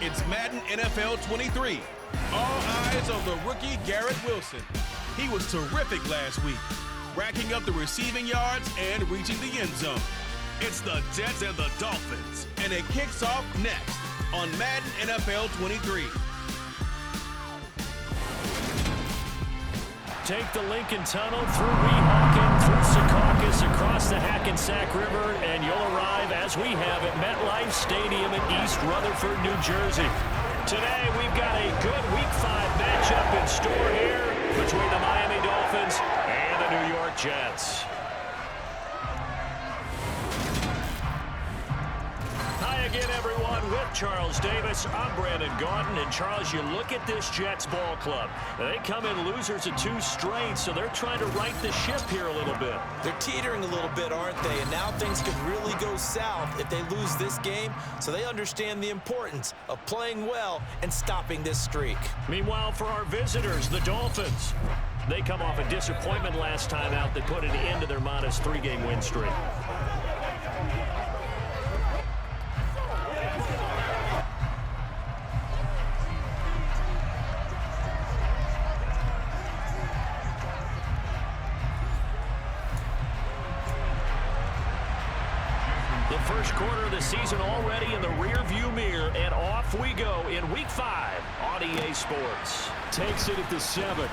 It's Madden NFL 23. All eyes on the rookie Garrett Wilson. He was terrific last week, racking up the receiving yards and reaching the end zone. It's the Jets and the Dolphins, and it kicks off next on Madden NFL 23. Take the Lincoln Tunnel through Weehawken, through Secaucus, across the Hackensack River, and you'll arrive, as we have, at MetLife Stadium in East Rutherford, New Jersey. Today, we've got a good Week 5 matchup in store here between the Miami Dolphins and the New York Jets. Hi again, everyone. With Charles Davis, I'm Brandon Gaudin. And Charles, you look at this Jets ball club. They come in losers of 2 straight, so they're trying to right the ship here a little bit. They're teetering a little bit, aren't they? And now things could really go south if they lose this game. So they understand the importance of playing well and stopping this streak. Meanwhile, for our visitors, the Dolphins. They come off a disappointment last time out that put an end to their modest 3-game win streak. The first quarter of the season already in the rear-view mirror, and off we go in Week 5 on EA Sports. Takes it at the 7.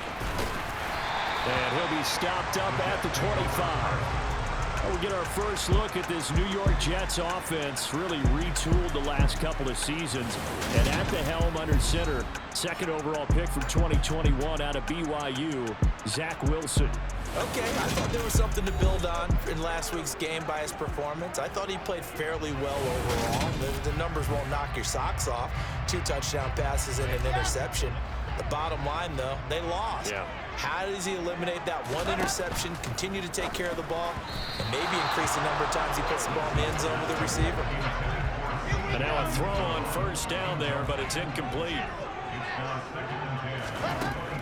And he'll be stopped up at the 25. We'll get our first look at this New York Jets offense, really retooled the last couple of seasons. And at the helm under center, second overall pick from 2021 out of BYU, Zach Wilson. Okay, I thought there was something to build on in last week's game by his performance. I thought he played fairly well overall. The numbers won't knock your socks off. 2 touchdown passes and an interception. The bottom line, though, they lost. Yeah. How does he eliminate that 1 interception, continue to take care of the ball, and maybe increase the number of times he puts the ball in the end zone with the receiver? And now a throw on first down there, but it's incomplete.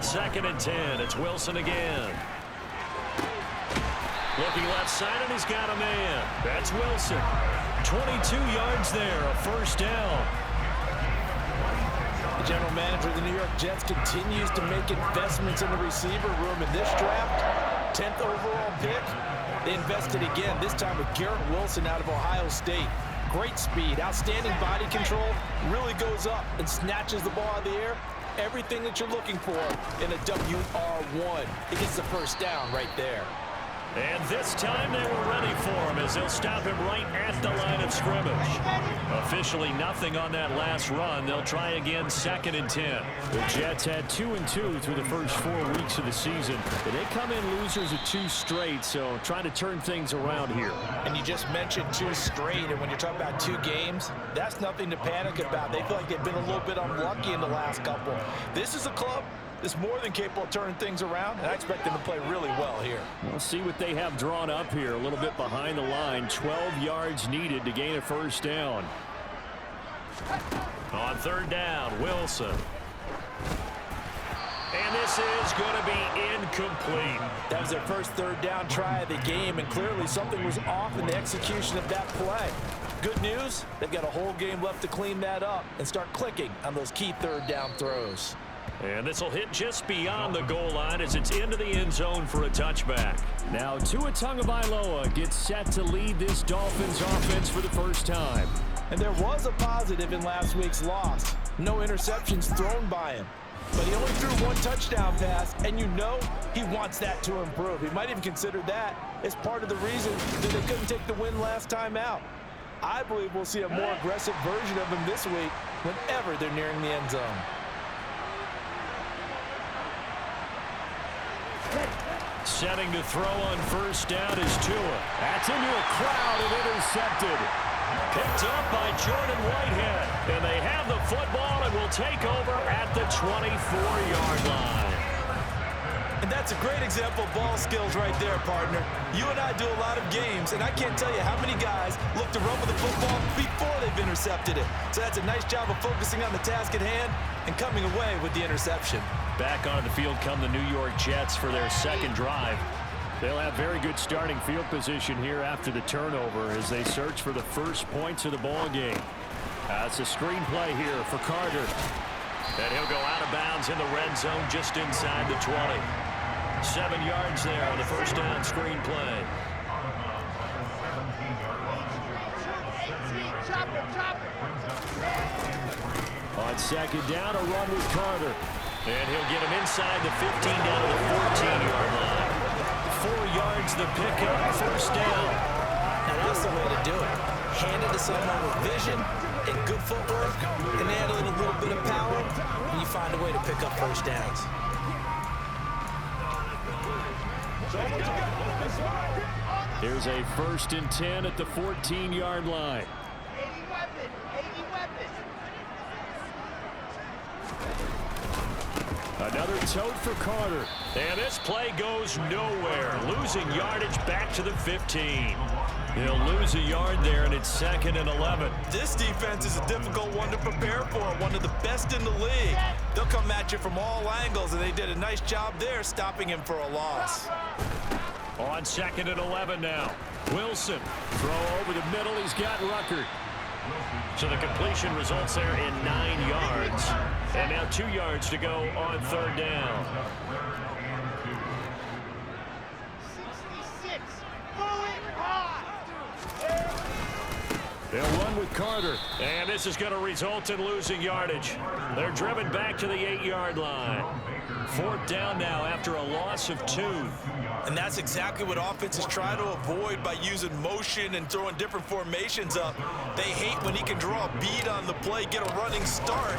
2nd and 10. It's Wilson again. Looking left side, and he's got a man. That's Wilson. 22 yards there, a first down. The general manager of the New York Jets continues to make investments in the receiver room in this draft. 10th overall pick. They invested again, this time with Garrett Wilson out of Ohio State. Great speed, outstanding body control, really goes up and snatches the ball out of the air. Everything that you're looking for in a WR1. He gets the first down right there. And this time they were ready for him as they'll stop him right at the line of scrimmage. Officially nothing on that last run. They'll try again 2nd and 10. The Jets had 2-2 through the first 4 weeks of the season. But they come in losers of 2 straight, so trying to turn things around here. And you just mentioned 2 straight, and when you're talking about 2 games, that's nothing to panic about. They feel like they've been a little bit unlucky in the last couple. This is a club is more than capable of turning things around, and I expect them to play really well here. We'll see what they have drawn up here. A little bit behind the line. 12 yards needed to gain a first down. On 3rd down, Wilson. And this is going to be incomplete. That was their first 3rd down try of the game, and clearly something was off in the execution of that play. Good news, they've got a whole game left to clean that up and start clicking on those key 3rd down throws. And this will hit just beyond the goal line as it's into the end zone for a touchback. Now Tua Tagovailoa gets set to lead this Dolphins offense for the first time. And there was a positive in last week's loss. No interceptions thrown by him. But he only threw 1 touchdown pass, and you know he wants that to improve. He might even consider that as part of the reason that they couldn't take the win last time out. I believe we'll see a more aggressive version of him this week whenever they're nearing the end zone. Setting to throw on first down is Tua. That's into a crowd and intercepted. Picked up by Jordan Whitehead. And they have the football and will take over at the 24-yard line. And that's a great example of ball skills right there, partner. You and I do a lot of games, and I can't tell you how many guys look to run with the football before they've intercepted it. So that's a nice job of focusing on the task at hand and coming away with the interception. Back onto the field come the New York Jets for their 2nd drive. They'll have very good starting field position here after the turnover as they search for the first points of the ball game. It's a screenplay here for Carter. And he'll go out of bounds in the red zone just inside the 20. 7 yards there on the first down screenplay. On second down, a run with Carter. And he'll get him inside the 15 down to the 14-yard line. 4 yards the pickup, first down. Now that's the way to do it. Hand it to someone with vision and good footwork, and add a little bit of power, and you find a way to pick up first downs. Here's a 1st and 10 at the 14-yard line. Another tote for Carter. And this play goes nowhere. Losing yardage back to the 15. He'll lose a yard there, and it's 2nd and 11. This defense is a difficult one to prepare for, one of the best in the league. They'll come at you from all angles, and they did a nice job there stopping him for a loss. On 2nd and 11 now. Wilson, throw over the middle. He's got Ruckert. So the completion results there in 9 yards. And now 2 yards to go on 3rd down. 66. Going high. They'll run with Carter. And this is going to result in losing yardage. They're driven back to the 8-yard line. 4th down now after a loss of 2. And that's exactly what offenses try to avoid by using motion and throwing different formations up. They hate when he can draw a bead on the play, get a running start,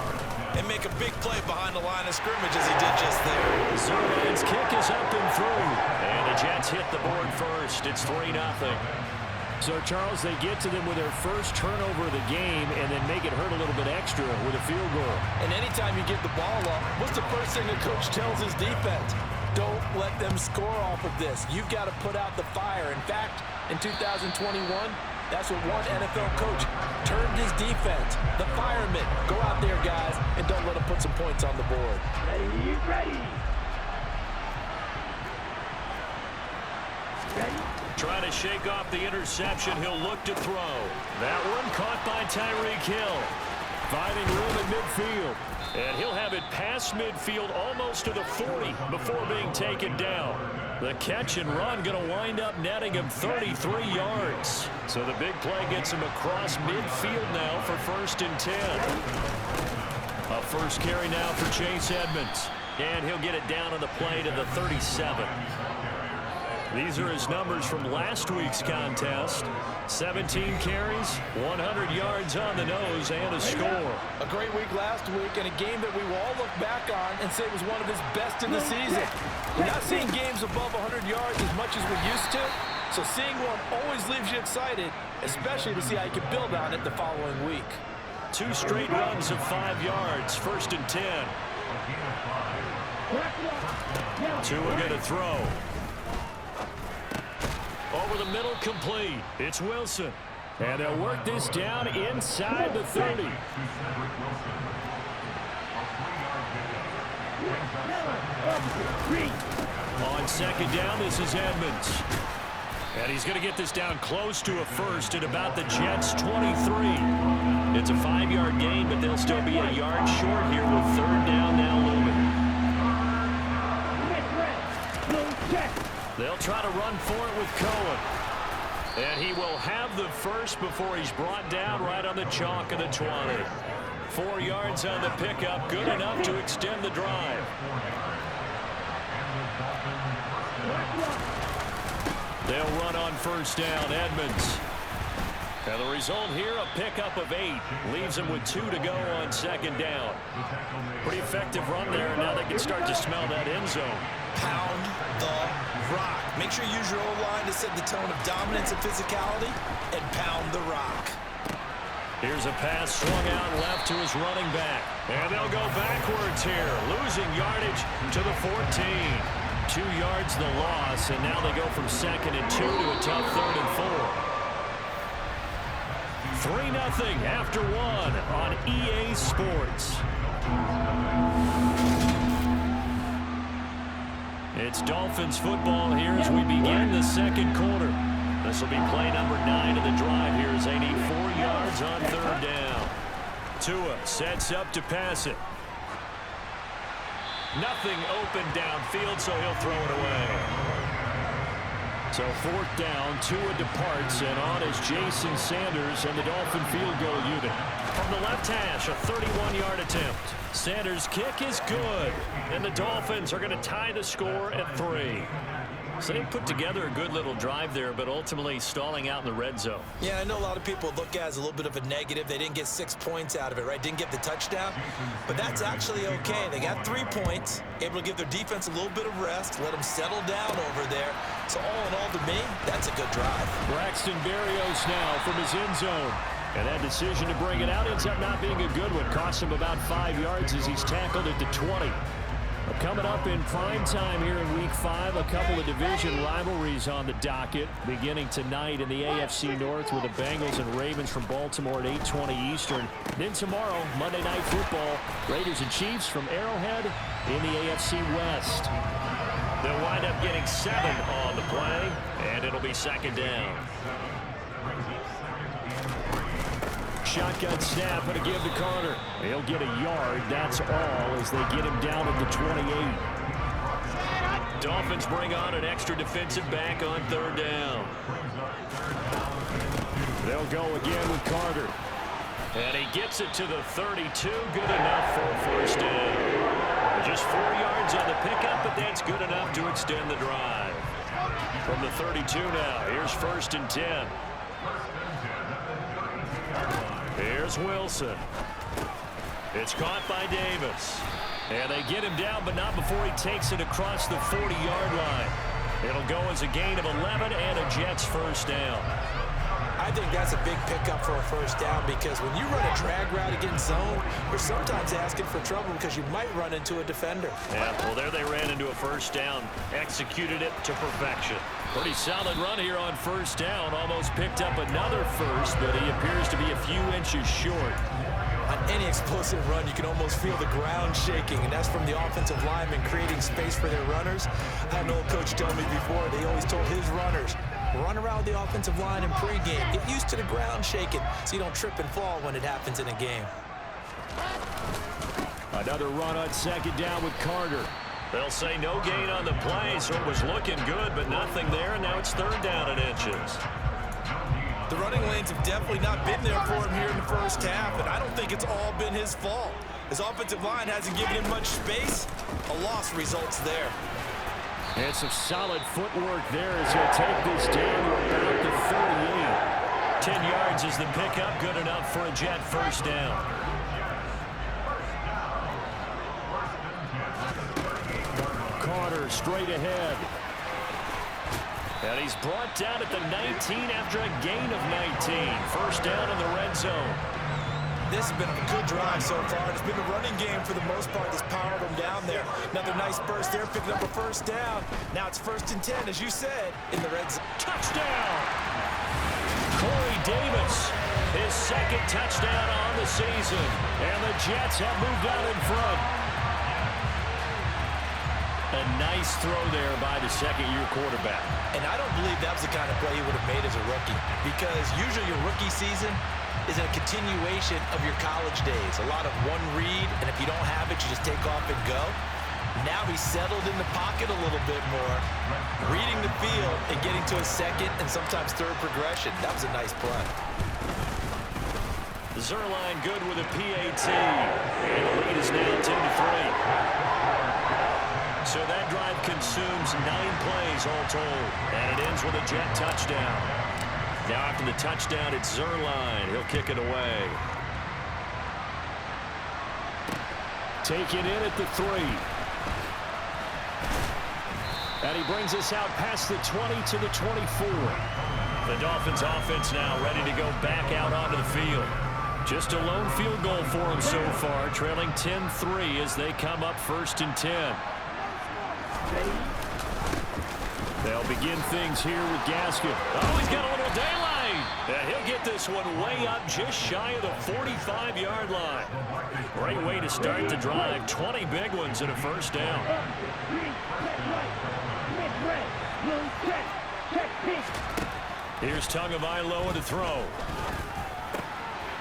and make a big play behind the line of scrimmage as he did just there. Zerline's kick is up and through. And the Jets hit the board first. It's 3-0. So, Charles, they get to them with their first turnover of the game and then make it hurt a little bit extra with a field goal. And anytime you give the ball up, what's the first thing the coach tells his defense? Don't let them score off of this. You've got to put out the fire. In fact, in 2021, that's what one NFL coach termed his defense. The firemen. Go out there, guys, and don't let them put some points on the board. Ready. Trying to shake off the interception. He'll look to throw. That one caught by Tyreek Hill. Finding room in midfield. And he'll have it past midfield almost to the 40 before being taken down. The catch and run going to wind up netting him 33 yards. So the big play gets him across midfield now for 1st and 10. A first carry now for Chase Edmonds. And he'll get it down on the play to the 37. These are his numbers from last week's contest. 17 carries, 100 yards on the nose, and a score. A great week last week and a game that we will all look back on and say was one of his best in the season. We're not seeing games above 100 yards as much as we used to, so seeing one always leaves you excited, especially to see how you can build on it the following week. 2 straight runs of 5 yards, 1st and 10. Tua going to throw. Over the middle, complete. It's Wilson. And they'll work this down inside the 30. On 2nd down, this is Edmonds. And he's going to get this down close to a first at about the Jets' 23. It's a 5-yard gain, but they'll still be a yard short here with 3rd down now looming. They'll try to run for it with Cohen. And he will have the first before he's brought down right on the chalk of the 20. 4 yards on the pickup, good enough to extend the drive. They'll run on 1st down, Edmonds. And the result here, a pickup of 8. Leaves them with 2 to go on 2nd down. Pretty effective run there, and now they can start to smell that end zone. Pound the rock. Make sure you use your O-line to set the tone of dominance and physicality, and pound the rock. Here's a pass swung out left to his running back. And they'll go backwards here, losing yardage to the 14. 2 yards the loss, and now they go from 2nd and 2 to a tough 3rd and 4. 3-0 after 1 on EA Sports. It's Dolphins football here as we begin the 2nd quarter. This will be play number 9 of the drive here as they need 4 yards on 3rd down. Tua sets up to pass it. Nothing open downfield, so he'll throw it away. So 4th down, Tua departs, and on is Jason Sanders and the Dolphin field goal unit. From the left hash, a 31-yard attempt. Sanders' kick is good, and the Dolphins are going to tie the score at 3. So they put together a good little drive there, but ultimately stalling out in the red zone. Yeah, I know a lot of people look at it as a little bit of a negative. They didn't get 6 points out of it, right? Didn't get the touchdown. But that's actually okay. They got 3 points, able to give their defense a little bit of rest, let them settle down over there. So all in all, to me, that's a good drive. Braxton Berrios now from his end zone. And that decision to bring it out ends up not being a good one. Cost him about 5 yards as he's tackled at the 20. Coming up in prime time here in Week 5, a couple of division rivalries on the docket. Beginning tonight in the AFC North with the Bengals and Ravens from Baltimore at 8:20 Eastern. Then tomorrow, Monday Night Football, Raiders and Chiefs from Arrowhead in the AFC West. They'll wind up getting 7 on the play, and it'll be 2nd down. Shotgun snap and a give to Carter. He'll get a yard, that's all, as they get him down at the 28. Dolphins bring on an extra defensive back on 3rd down. They'll go again with Carter. And he gets it to the 32. Good enough for a 1st down. Just 4 yards on the pickup, but that's good enough to extend the drive. From the 32 now, here's 1st and 10. Here's Wilson. It's caught by Davis. And they get him down, but not before he takes it across the 40-yard line. It'll go as a gain of 11 and a Jets 1st down. I think that's a big pickup for a 1st down because when you run a drag route against zone, you're sometimes asking for trouble because you might run into a defender. Yeah, well, there they ran into a 1st down, executed it to perfection. Pretty solid run here on 1st down. Almost picked up another first, but he appears to be a few inches short. On any explosive run, you can almost feel the ground shaking, and that's from the offensive linemen creating space for their runners. I had an old coach tell me before, they always told his runners, run around the offensive line in pregame. Get used to the ground shaking so you don't trip and fall when it happens in a game. Another run on 2nd down with Carter. They'll say no gain on the play, so it was looking good, but nothing there, and now it's 3rd down and inches. The running lanes have definitely not been there for him here in the 1st half, and I don't think it's all been his fault. His offensive line hasn't given him much space. A loss results there. And some solid footwork there as he'll take this down to about the 38. 10 yards is the pickup, good enough for a Jet 1st down. Carter straight ahead. And he's brought down at the 19 after a gain of 19. 1st down in the red zone. This has been a good drive so far. It's been a running game for the most part that's powered them down there. Another nice burst there, picking up a 1st down. Now it's 1st and 10, as you said, in the red zone. Touchdown! Corey Davis, his 2nd touchdown on the season. And the Jets have moved out in front. A nice throw there by the 2nd-year quarterback. And I don't believe that was the kind of play he would have made as a rookie, because usually your rookie season is a continuation of your college days. A lot of one read, and if you don't have it, you just take off and go. Now he's settled in the pocket a little bit more, reading the field and getting to a 2nd and sometimes 3rd progression. That was a nice play. Zerline good with a PAT. And the lead is now 10-3. So that drive consumes 9 plays all told. And it ends with a Jet touchdown. Now after the touchdown, it's Zerline. He'll kick it away. Taken in at the 3. And he brings us out past the 20 to the 24. The Dolphins offense now ready to go back out onto the field. Just a lone field goal for him so far, trailing 10-3 as they come up 1st and 10. They'll begin things here with Gaskin. Oh, he's got a little daylight. And he'll get this one way up just shy of the 45-yard line. Great way to start the drive. 20 big ones and a 1st down. Here's Tagovailoa to throw.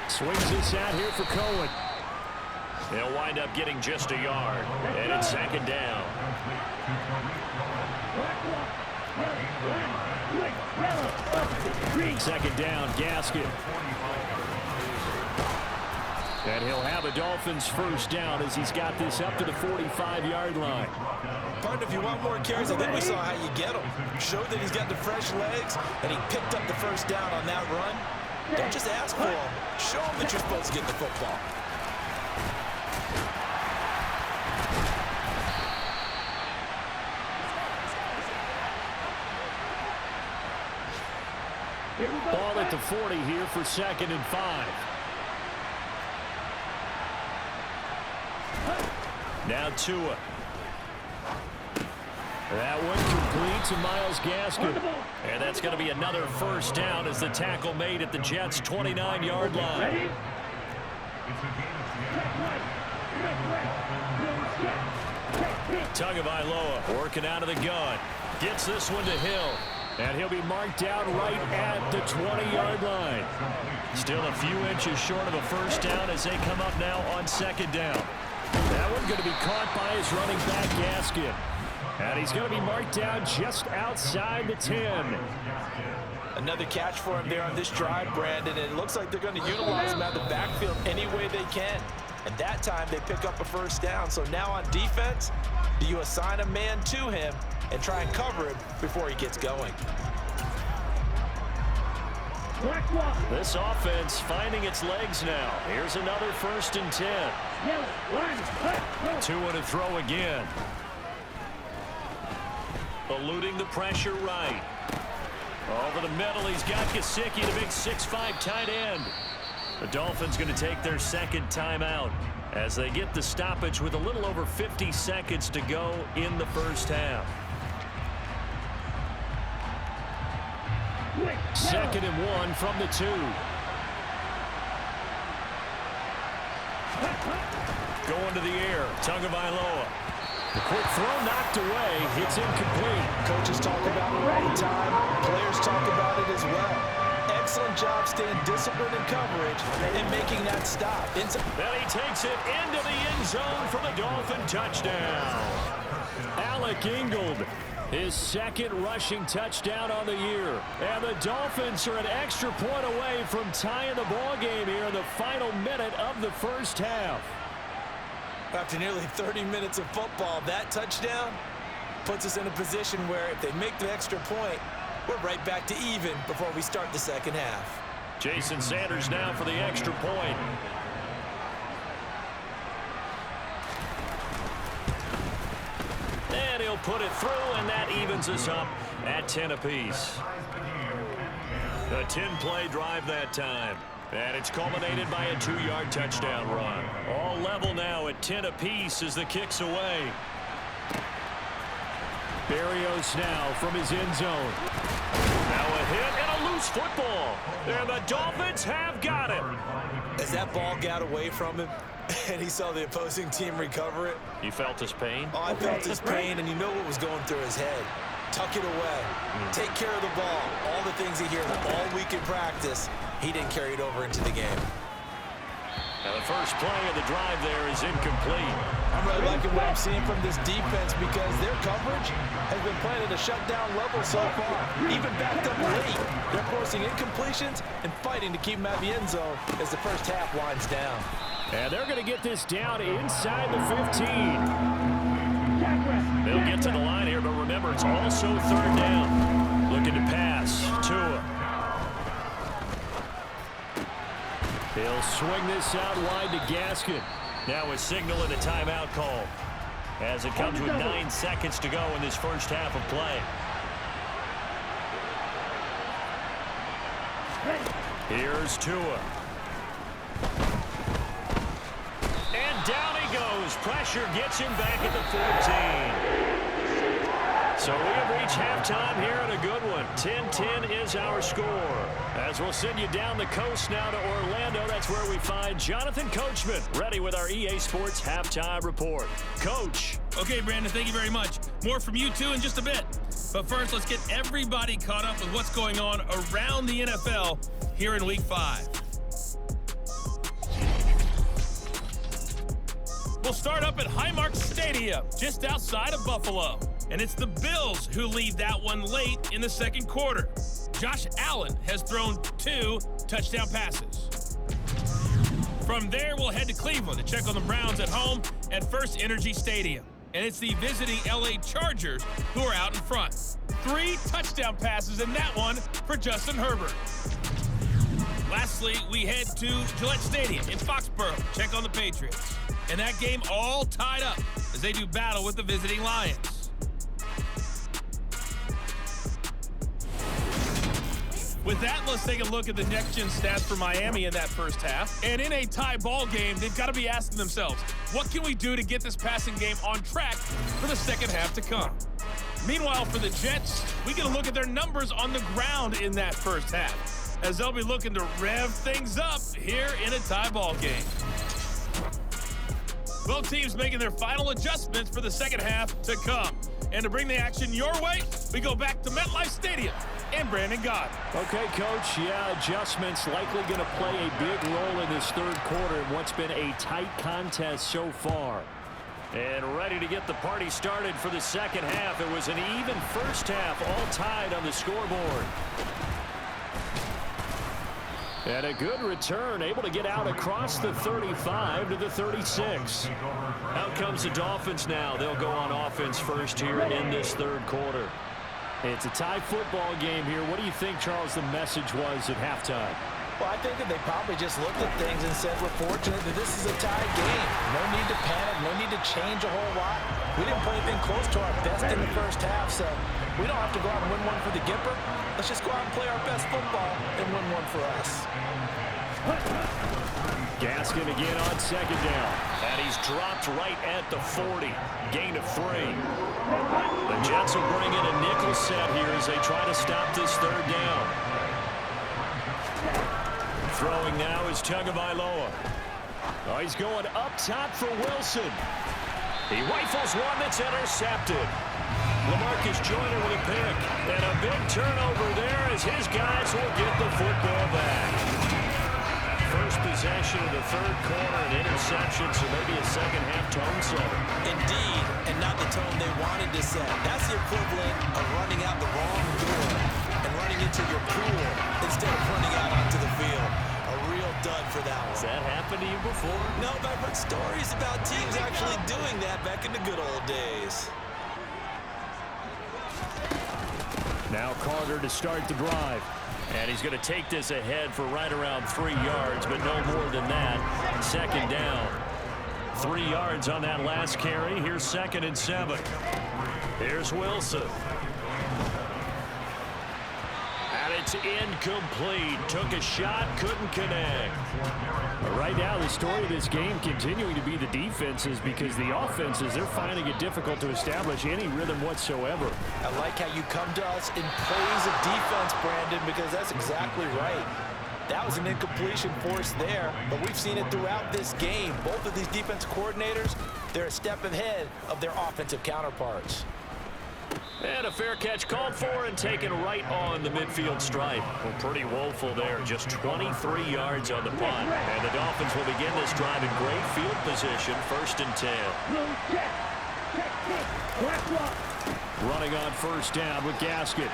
Swings this out here for Cohen. They'll wind up getting just a yard. And it's second down. Second down, Gaskin. And he'll have a Dolphins first down as he's got this up to the 45-yard line. Partner, if you want more carries, I think we saw how you get them. Showed that he's got the fresh legs, and he picked up the first down on that run. Don't just ask for them. Show them that you're supposed to get the football. Ball at the 40 here for 2nd and 5. Now Tua. That one complete to Myles Gaskin. And that's going to be another first down as the tackle made at the Jets' 29-yard line. Tagovailoa working out of the gun. Gets this one to Hill. And he'll be marked down right at the 20-yard line. Still a few inches short of a first down as they come up now on 2nd down. That one's going to be caught by his running back, Gaskin. And he's going to be marked down just outside the 10. Another catch for him there on this drive, Brandon, and it looks like they're going to utilize him out of the backfield any way they can. And that time they pick up a first down. So now on defense, do you assign a man to him and try and cover him before he gets going? This offense finding its legs now. Here's another 1st and 10. 2 to throw again. Eluding the pressure right. Over the middle, he's got Gesicki, the big 6'5" tight end. The Dolphins going to take their 2nd timeout as they get the stoppage with a little over 50 seconds to go in the first half. 2nd and 1 from the 2. Going to the air, Tagovailoa. The quick throw knocked away. It's incomplete. Coaches talk about it all the time. Players talk about it as well. Excellent job staying disciplined in coverage and making that stop. Then he takes it into the end zone for the Dolphin touchdown. Alec Ingold, his 2nd rushing touchdown on the year. And the Dolphins are an extra point away from tying the ball game here in the final minute of the first half. After nearly 30 minutes of football, that touchdown puts us in a position where if they make the extra point, we're right back to even before we start the second half. Jason Sanders now for the extra point. And he'll put it through, and that evens us up at 10 apiece. A 10-play drive that time. And it's culminated by a 2-yard touchdown run. All level now at 10 apiece as the kick's away. Berrios now from his end zone. Now a hit and a loose football. And the Dolphins have got it. As that ball got away from him and he saw the opposing team recover it. You felt his pain? Oh, I felt his pain, and you know what was going through his head. Tuck it away. Take care of the ball. All the things he hears all week in practice. He didn't carry it over into the game. And the first play of the drive there is incomplete. I'm really liking what I'm seeing from this defense because their coverage has been playing at a shutdown level so far. Even backed up late, they're forcing incompletions and fighting to keep them out of the end zone as the first half winds down. And they're going to get this down inside the 15. They'll get to the line here, but remember, it's also 3rd down. Looking to pass. Tua. He'll swing this out wide to Gaskin. Now a signal and a timeout call as it comes with 9 seconds to go in this first half of play. Here's Tua. And down he goes. Pressure gets him back at the 14. So we have reached halftime here in a good one. 10-10 is our score. As we'll send you down the coast now to Orlando, that's where we find Jonathan Coachman, ready with our EA Sports Halftime Report. Coach. Okay, Brandon, thank you very much. More from you two in just a bit. But first, let's get everybody caught up with what's going on around the NFL here in Week 5. will start up at Highmark Stadium, just outside of Buffalo. And it's the Bills who lead that one late in the second quarter. Josh Allen has thrown 2 touchdown passes. From there, we'll head to Cleveland to check on the Browns at home at First Energy Stadium. And it's the visiting LA Chargers who are out in front. 3 touchdown passes in that one for Justin Herbert. Lastly, we head to Gillette Stadium in Foxborough to check on the Patriots. And that game all tied up as they do battle with the visiting Lions. With that, let's take a look at the next-gen stats for Miami in that first half. And in a tie ball game, they've got to be asking themselves, what can we do to get this passing game on track for the second half to come? Meanwhile, for the Jets, we get a look at their numbers on the ground in that first half, as they'll be looking to rev things up here in a tie ball game. Both teams making their final adjustments for the second half to come. And to bring the action your way, we go back to MetLife Stadium and Brandon Gott. Okay, Coach, adjustments likely going to play a big role in this third quarter in what's been a tight contest so far. And ready to get the party started for the second half. It was an even first half, all tied on the scoreboard. And a good return, able to get out across the 35 to the 36. Out comes the Dolphins now. They'll go on offense first here in this third quarter. It's a tie football game here. What do you think, Charles, the message was at halftime? Well, I think that they probably just looked at things and said, we're fortunate that this is a tied game. No need to panic, no need to change a whole lot. We didn't play anything close to our best in the first half, so we don't have to go out and win one for the Gipper. Let's just go out and play our best football and win one for us. Gaskin again on second down. And he's dropped right at the 40. Gain of 3. The Jets will bring in a nickel set here as they try to stop this third down. Throwing now is Tagovailoa. Oh, he's going up top for Wilson. He rifles one that's intercepted. LaMarcus Joyner with a pick. And a big turnover there as his guys will get the football back. First possession of the third quarter, an interception, so maybe a second half tone setter. Indeed, and not the tone they wanted to set. That's the equivalent of running out the wrong door and running into your pool instead of running out onto the field. A real dud for that one. Has that happened to you before? No, but I've heard stories about teams actually doing that back in the good old days. Now Carter to start the drive. And he's going to take this ahead for right around 3 yards, but no more than that. Second down. 3 yards on that last carry. Here's 2nd and 7. Here's Wilson. And it's incomplete. Took a shot, couldn't connect. Right now, the story of this game continuing to be the defenses, because the offenses, they're finding it difficult to establish any rhythm whatsoever. I like how you come to us in praise of defense, Brandon, because that's exactly right. That was an incompletion forced there, but we've seen it throughout this game. Both of these defense coordinators, they're a step ahead of their offensive counterparts. And a fair catch called for and taken right on the midfield stripe. Well, pretty woeful there. Just 23 yards on the punt. And the Dolphins will begin this drive in great field position. 1st and 10. Running on first down with Gaskin.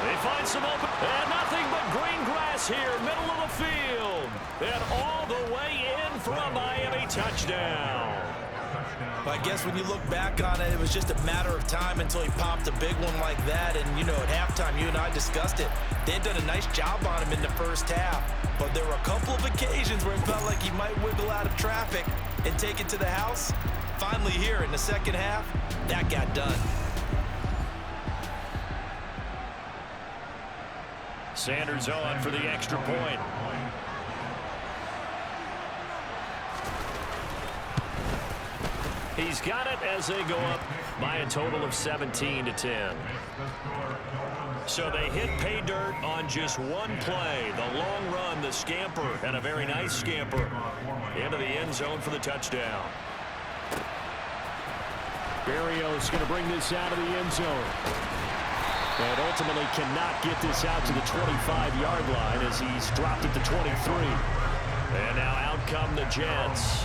They find some open. And nothing but green grass here, middle of the field. And all the way in for a Miami touchdown. I guess when you look back on it, it was just a matter of time until he popped a big one like that. And, you know, at halftime, you and I discussed it. They had done a nice job on him in the first half. But there were a couple of occasions where it felt like he might wiggle out of traffic and take it to the house. Finally here in the second half, that got done. Sanders on for the extra point. He's got it as they go up by a total of 17-10. So they hit pay dirt on just one play. The long run, the scamper, and a very nice scamper into the end zone for the touchdown. Berrios going to bring this out of the end zone. And ultimately cannot get this out to the 25-yard line as he's dropped at the 23. And now out come the Jets.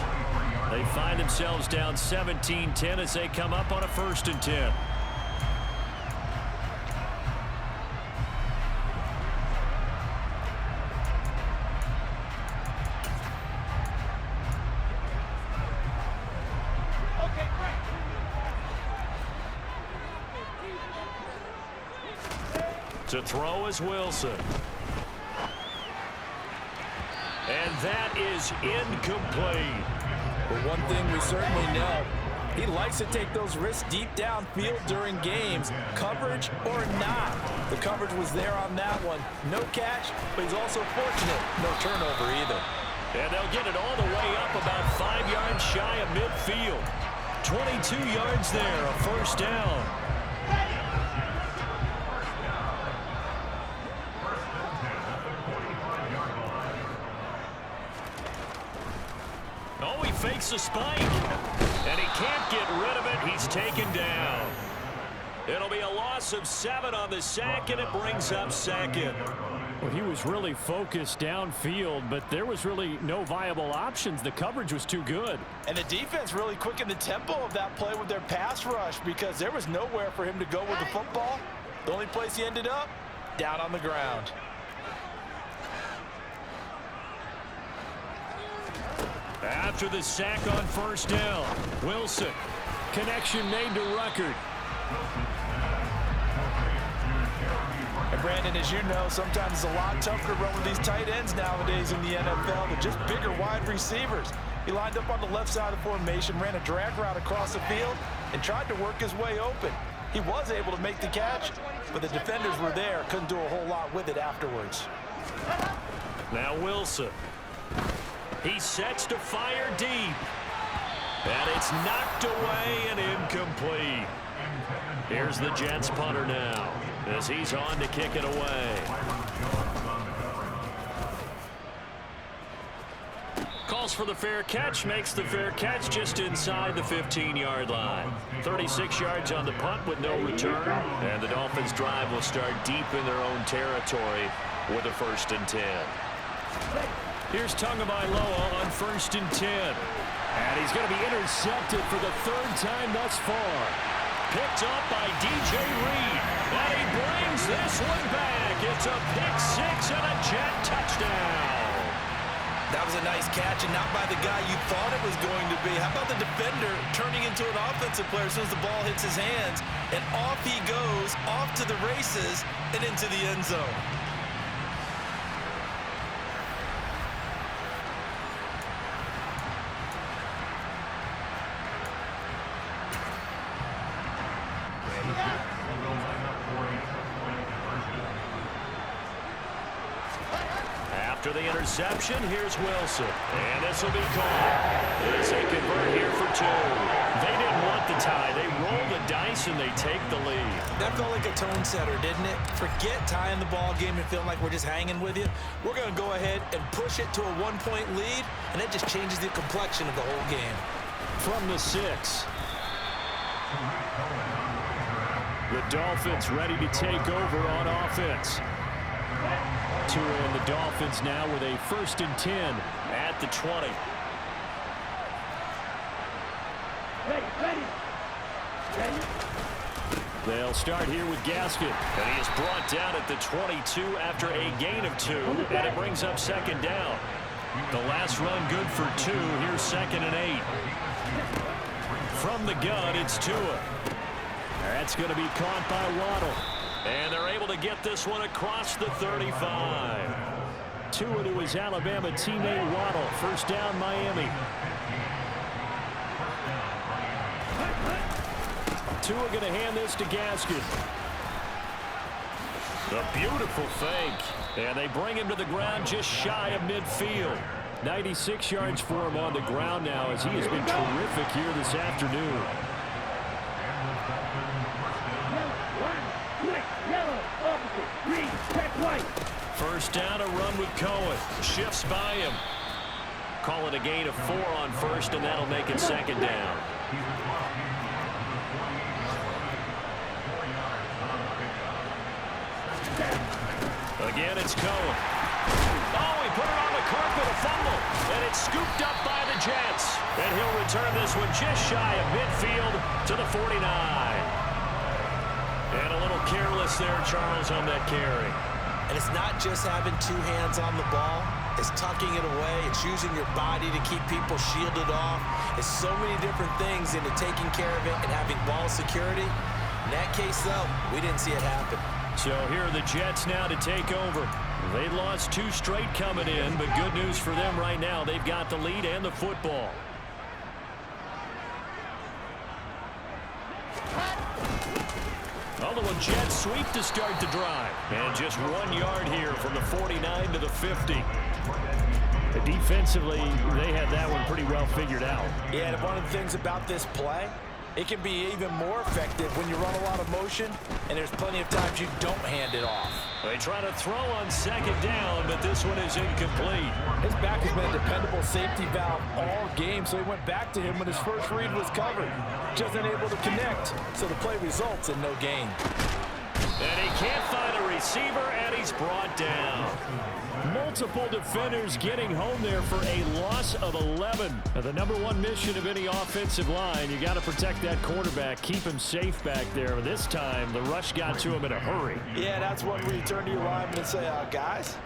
They find themselves down 17-10 as they come up on a 1st and 10. To throw is Wilson. And that is incomplete. But one thing we certainly know, he likes to take those risks deep downfield during games, coverage or not. The coverage was there on that one. No catch, but he's also fortunate. No turnover either. And they'll get it all the way up about 5 yards shy of midfield. 22 yards there, a 1st down. Oh, he fakes a spike, and he can't get rid of it. He's taken down. It'll be a loss of 7 on the sack, and it brings up 2nd. Well, he was really focused downfield, but there was really no viable options. The coverage was too good. And the defense really quickened the tempo of that play with their pass rush because there was nowhere for him to go with the football. The only place he ended up, down on the ground. After the sack on 1st down, Wilson. Connection made to Ruckert. And Brandon, as you know, sometimes it's a lot tougher to run with these tight ends nowadays in the NFL. They're just bigger wide receivers. He lined up on the left side of the formation, ran a drag route across the field, and tried to work his way open. He was able to make the catch, but the defenders were there, couldn't do a whole lot with it afterwards. Now Wilson. He sets to fire deep. And it's knocked away and incomplete. Here's the Jets punter now as he's on to kick it away. Calls for the fair catch, makes the fair catch just inside the 15-yard line. 36 yards on the punt with no return. And the Dolphins drive will start deep in their own territory with a 1st and 10. Here's Tagovailoa on 1st and 10. And he's going to be intercepted for the 3rd time thus far. Picked up by DJ Reed. And he brings this one back. It's a pick-6 and a Jet touchdown. That was a nice catch, and not by the guy you thought it was going to be. How about the defender turning into an offensive player as soon as the ball hits his hands, and off he goes, off to the races, and into the end zone. After the interception, here's Wilson. And this will be called. As they convert here for 2. They didn't want the tie. They roll the dice and they take the lead. That felt like a tone setter, didn't it? Forget tying the ball game and feeling like we're just hanging with you. We're going to go ahead and push it to a 1-point lead, and that just changes the complexion of the whole game. From the 6. The Dolphins ready to take over on offense. Tua and the Dolphins now with a 1st and 10 at the 20. They'll start here with Gaskin. And he is brought down at the 22 after a gain of 2, and it brings up 2nd down. The last run good for 2. Here's 2nd and 8. From the gun, it's Tua. That's going to be caught by Waddle. And they're able to get this one across the 35. Tua to his Alabama teammate Waddle. 1st down, Miami. Tua going to hand this to Gaskin. A beautiful fake. And they bring him to the ground just shy of midfield. 96 yards for him on the ground now as he has been terrific here this afternoon. First down, a run with Cohen. Shifts by him. Call it a gain of 4 on 1st, and that'll make it 2nd down. Again, it's Cohen. Oh, he put it on the carpet, a fumble. And it's scooped up by the Jets. And he'll return this one just shy of midfield to the 49. And a little careless there, Charles, on that carry. And it's not just having two hands on the ball. It's tucking it away. It's using your body to keep people shielded off. It's so many different things into taking care of it and having ball security. In that case, though, we didn't see it happen. So here are the Jets now to take over. They lost 2 straight coming in, but good news for them right now. They've got the lead and the football. Although a Jets sweep to start the drive. And just 1 yard here from the 49 to the 50. Defensively, they had that one pretty well figured out. Yeah, and one of the things about this play, it can be even more effective when you run a lot of motion, and there's plenty of times you don't hand it off. They try to throw on second down, but this one is incomplete. His back has been a dependable safety valve all game, so he went back to him when his first read was covered. Just unable to connect, so the play results in no gain. And he can't find a receiver, and he's brought down. Multiple defenders getting home there for a loss of 11. Now, the #1 mission of any offensive line, you got to protect that quarterback, keep him safe back there. This time, the rush got to him in a hurry. Yeah, that's one where you turn to your lineman and say, guys,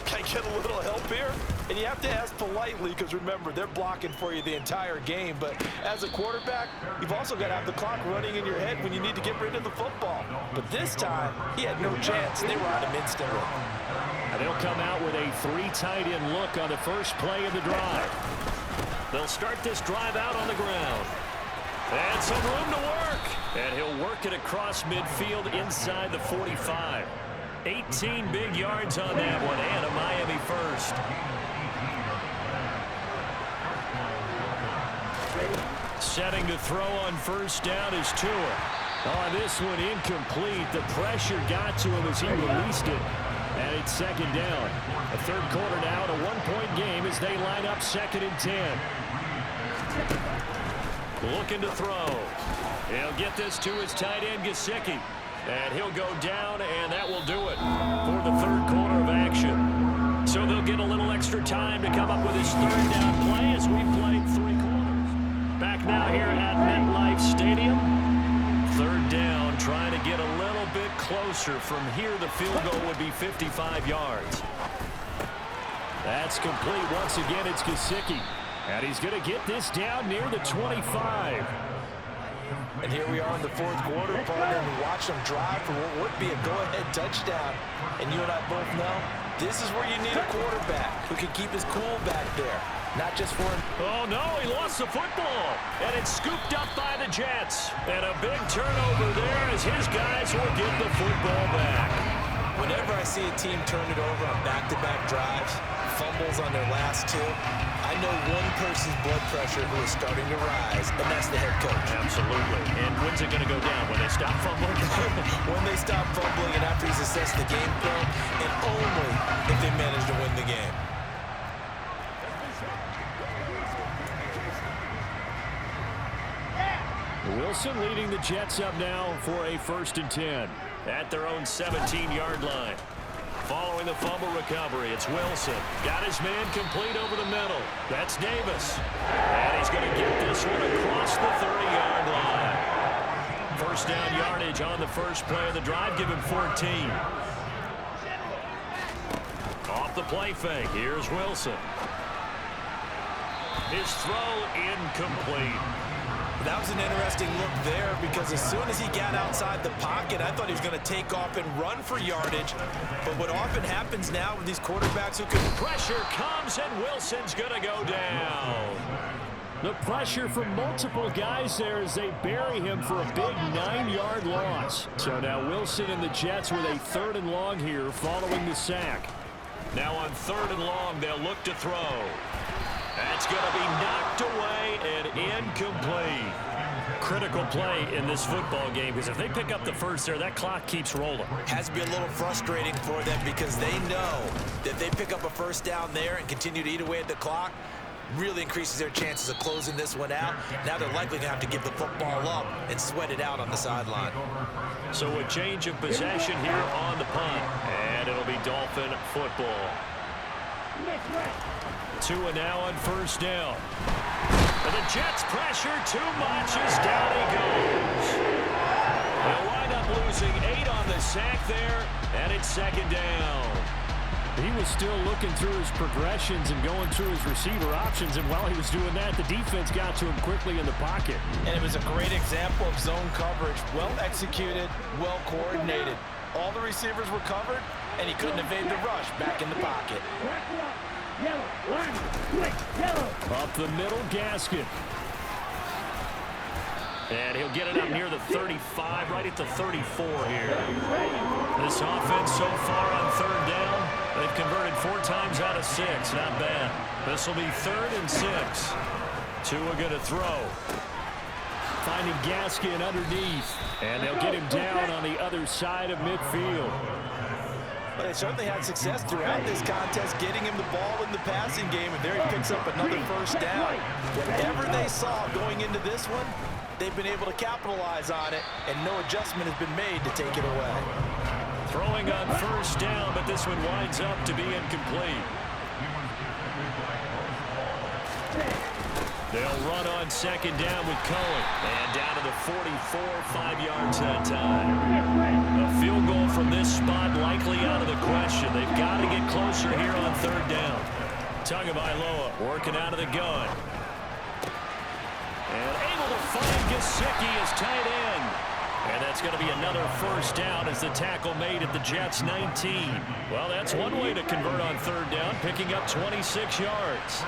can I get a little help here? And you have to ask politely because, remember, they're blocking for you the entire game. But as a quarterback, you've also got to have the clock running in your head when you need to get rid of the football. But this time, he had no chance. They were on him instantly. And they'll come out with a 3 tight end look on the first play of the drive. They'll start this drive out on the ground. And some room to work. And he'll work it across midfield inside the 45. 18 big yards on that one, and a Miami first. Setting to throw on first down is Tua. On this one, incomplete. The pressure got to him as he released it. And it's second down. The third quarter now, a 1-point game as they line up 2nd and 10. Looking to throw. He'll get this to his tight end, Gesicki. And he'll go down, and that will do it for the third quarter of action. So they'll get a little extra time to come up with his third down play as we played 3 quarters. Back now here at MetLife Stadium. Third down, trying to get a little bit closer. From here, the field goal would be 55 yards. That's complete. Once again, it's Gesicki. And he's going to get this down near the 25. And here we are in the 4th quarter, partner, and we watch them drive for what would be a go-ahead touchdown. And you and I both know this is where you need a quarterback who can keep his cool back there. Not just for him. Oh, no, he lost the football. And it's scooped up by the Jets. And a big turnover there as his guys will get the football back. Whenever I see a team turn it over on back-to-back drives, fumbles on their last 2, I know one person's blood pressure who is starting to rise, and that's the head coach. Absolutely. And when's it going to go down? When they stop fumbling? When they stop fumbling and after he's assessed the game film, and only if they manage to win the game. Wilson leading the Jets up now for a 1st and 10. At their own 17-yard line. Following the fumble recovery, it's Wilson. Got his man complete over the middle. That's Davis. And he's going to get this one across the 30-yard line. First down yardage on the first play of the drive. Give him 14. Off the play fake. Here's Wilson. His throw incomplete. That was an interesting look there because as soon as he got outside the pocket, I thought he was going to take off and run for yardage. But what often happens now with these quarterbacks who can... Pressure comes, and Wilson's going to go down. The pressure from multiple guys there as they bury him for a big 9-yard loss. So now Wilson and the Jets with a 3rd and long here following the sack. Now on 3rd and long, they'll look to throw. That's going to be knocked away and incomplete. Critical play in this football game because if they pick up the first there, that clock keeps rolling. Has to be a little frustrating for them because they know that if they pick up a first down there and continue to eat away at the clock, really increases their chances of closing this one out. Now they're likely going to have to give the football up and sweat it out on the sideline. So a change of possession here on the punt, and it'll be Dolphin football. Tua now on first down. And the Jets pressure too much as down he goes. They'll wind up losing 8 on the sack there, and it's second down. He was still looking through his progressions and going through his receiver options, and while he was doing that, the defense got to him quickly in the pocket. And it was a great example of zone coverage. Well executed, well coordinated. All the receivers were covered, and he couldn't evade the rush back in the pocket. Up the middle, Gaskin. And he'll get it up near the 35, right at the 34 here. This offense so far on third down, they've converted 4 times out of 6. Not bad. This will be 3rd and 6. Tua going to throw. Finding Gaskin underneath. And they'll get him down on the other side of midfield. But they certainly had success throughout this contest, getting him the ball in the passing game, and there he picks up another first down. Whatever they saw going into this one, they've been able to capitalize on it, and no adjustment has been made to take it away. Throwing on first down, but this one winds up to be incomplete. They'll run on second down with Cohen. And down to the 44, 5 yards that time. A field goal from this spot likely out of the question. They've got to get closer here on third down. Tagovailoa working out of the gun. And able to find Gesicki as tight end. And that's going to be another first down as the tackle made at the Jets' 19. Well, that's one way to convert on third down, picking up 26 yards.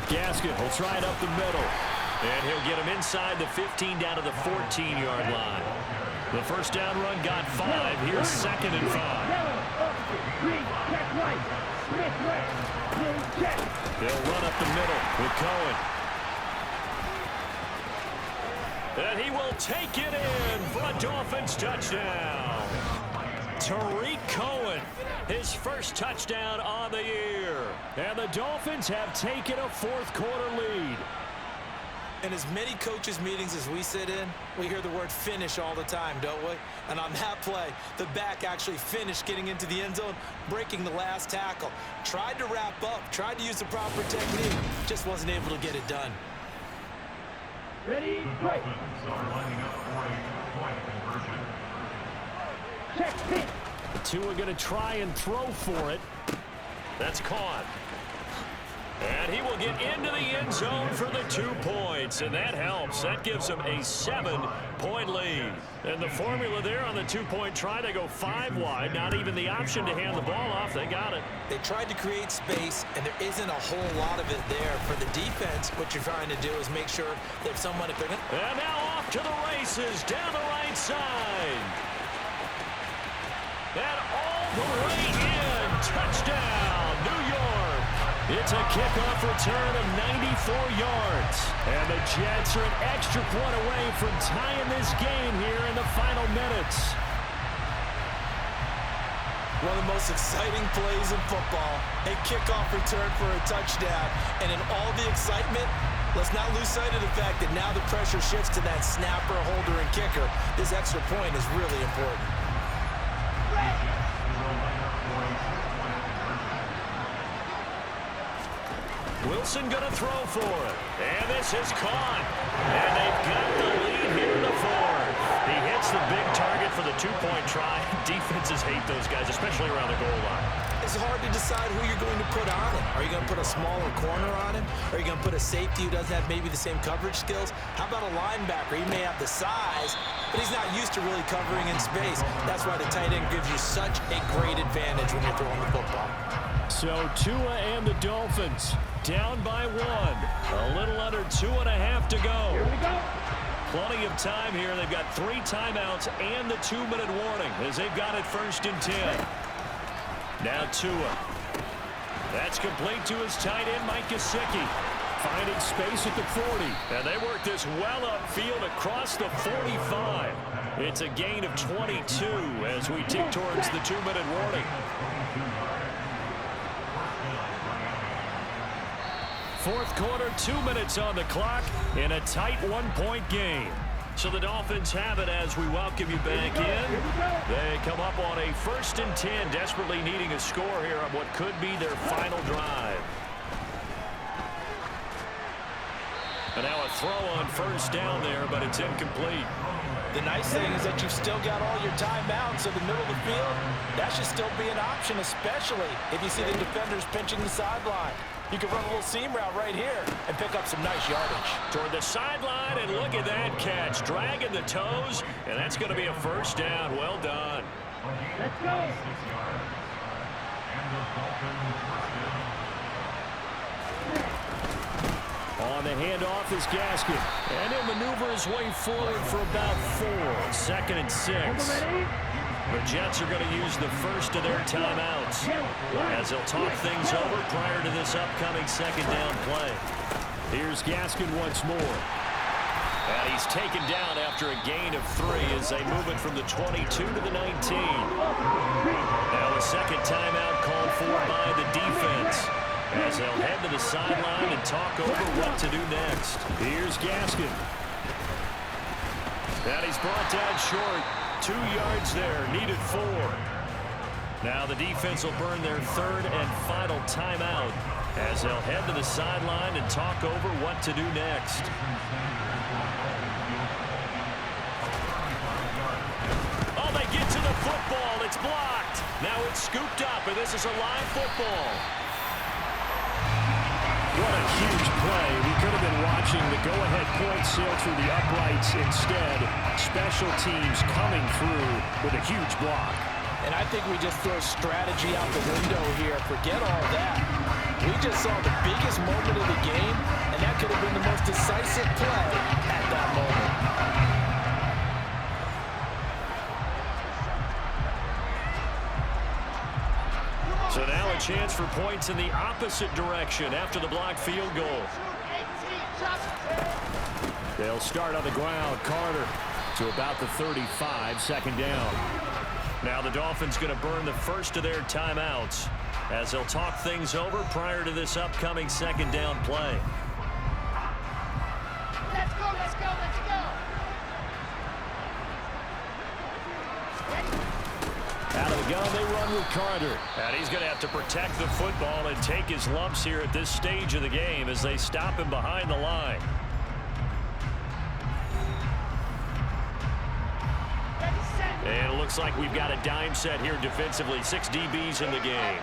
Gaskin will try it up the middle. And he'll get him inside the 15 down to the 14-yard line. The first down run got 5. Here's 2nd and 5. They'll run up the middle with Cohen. And he will take it in for a Dolphins touchdown. Tariq Cohen, his first touchdown on the year. And the Dolphins have taken a 4th quarter lead. In as many coaches' meetings as we sit in, we hear the word finish all the time, don't we? And on that play, the back actually finished getting into the end zone, breaking the last tackle. Tried to wrap up, tried to use the proper technique, just wasn't able to get it done. Ready, break. Check, hit. Tua going to try and throw for it. That's caught. And he will get into the end zone for the 2 points, and that helps. That gives him a 7-point lead. And the formula there on the 2-point try, they go 5 wide, not even the option to hand the ball off. They got it. They tried to create space, and there isn't a whole lot of it there. For the defense, what you're trying to do is make sure that someone... And now off to the races, down the right side. And all the way in. Touchdown, New York. It's a kickoff return of 94 yards. And the Jets are an extra point away from tying this game here in the final minutes. One of the most exciting plays in football. A kickoff return for a touchdown. And in all the excitement, let's not lose sight of the fact that now the pressure shifts to that snapper, holder, and kicker. This extra point is really important. Wilson going to throw for it. And this is caught. And they've got the lead here in the 4th. He hits the big target for the 2-point try. Defenses hate those guys, especially around the goal line. It's hard to decide who you're going to put on him. Are you going to put a smaller corner on him? Are you going to put a safety who doesn't have maybe the same coverage skills? How about a linebacker? He may have the size, but he's not used to really covering in space. That's why the tight end gives you such a great advantage when you're throwing the football. So Tua and the Dolphins down by 1. A little under 2.5 to go. Here we go. Plenty of time here. They've got 3 timeouts and the 2-minute warning as they've got it 1st and 10. Now Tua. That's complete to his tight end, Mike Gesicki. Finding space at the 40. And they work this well upfield across the 45. It's a gain of 22 as we tick towards the 2-minute warning. 4th quarter, 2 minutes on the clock in a tight 1-point game. So the Dolphins have it as we welcome you back in. They come up on a 1st and 10, desperately needing a score here on what could be their final drive. And now a throw on 1st down there, but it's incomplete. The nice thing is that you've still got all your timeouts in the middle of the field. That should still be an option, especially if you see the defenders pinching the sideline. You can run a little seam route right here and pick up some nice yardage. Toward the sideline, and look at that catch. Dragging the toes, and that's going to be a 1st down. Well done. Let's go. On the handoff is Gaskin. And he'll maneuver his way forward for about 4. 2nd and 6. The Jets are going to use the first of their timeouts as they'll talk things over prior to this upcoming 2nd down play. Here's Gaskin once more. And he's taken down after a gain of 3 as they move it from the 22 to the 19. Now a 2nd timeout called for by the defense as they'll head to the sideline and talk over what to do next. Here's Gaskin. And he's brought down short. 2 yards there, needed 4. Now the defense will burn their 3rd and final timeout as they'll head to the sideline and talk over what to do next. Oh, they get to the football. It's blocked. Now it's scooped up, and this is a live football. What a huge play. We could have been watching the go-ahead point sail through the uprights. Instead, special teams coming through with a huge block. And I think we just throw strategy out the window here. Forget all that. We just saw the biggest moment of the game, and that could have been the most decisive play at that moment. So now a chance for points in the opposite direction after the blocked field goal. They'll start on the ground. Carter to about the 35, 2nd down. Now the Dolphins going to burn the first of their timeouts as they'll talk things over prior to this upcoming 2nd down play. Let's go, let's go, let's go. Out of the gun, they run with Carter. And he's going to have to protect the football and take his lumps here at this stage of the game as they stop him behind the line. And it looks like we've got a dime set here defensively. 6 DBs in the game.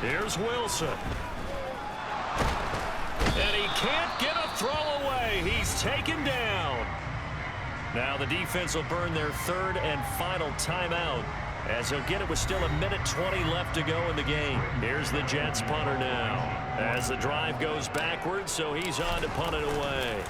Here's Wilson. And he can't get a throw away. He's taken down. Now the defense will burn their 3rd and final timeout as they'll get it with still 1:20 left to go in the game. Here's the Jets punter now as the drive goes backwards, so he's on to punt it away.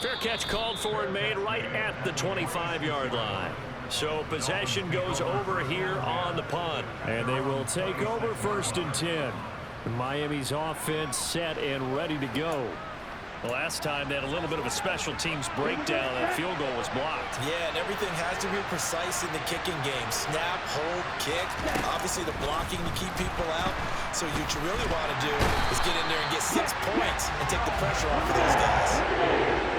Fair catch called for and made right at the 25-yard line. So possession goes over here on the punt. And they will take over 1st and 10. Miami's offense set and ready to go. Last time they had a little bit of a special teams breakdown. That field goal was blocked. Yeah, and everything has to be precise in the kicking game. Snap, hold, kick. Obviously the blocking to keep people out. So what you really want to do is get in there and get 6 points and take the pressure off of those guys.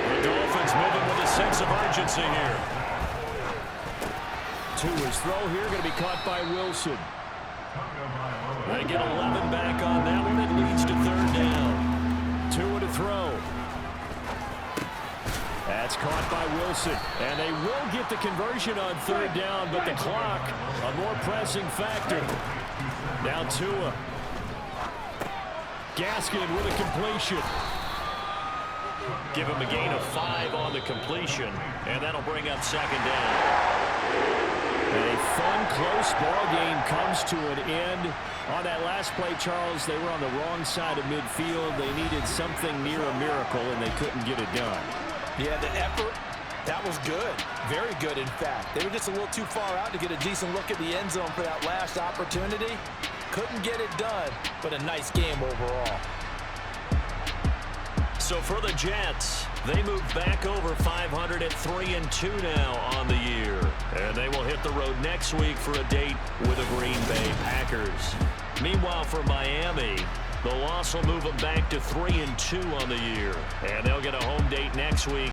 The Dolphins moving with a sense of urgency here. To his throw here, going to be caught by Wilson. They get 11 back on that one. It leads to 3rd down. 2 to throw. That's caught by Wilson. And they will get the conversion on 3rd down, but the clock, a more pressing factor. Now Tua. Gaskin with a completion. Give him a gain of 5 on the completion, and that'll bring up 2nd down. A fun, close ball game comes to an end. On that last play, Charles, they were on the wrong side of midfield. They needed something near a miracle, and they couldn't get it done. Yeah, the effort, that was good. Very good, in fact. They were just a little too far out to get a decent look at the end zone for that last opportunity. Couldn't get it done, but a nice game overall. So for the Jets, they move back over 500 at 3-2 now on the year. And they will hit the road next week for a date with the Green Bay Packers. Meanwhile, for Miami, The loss will move them back to 3-2 on the year. And they'll get a home date next week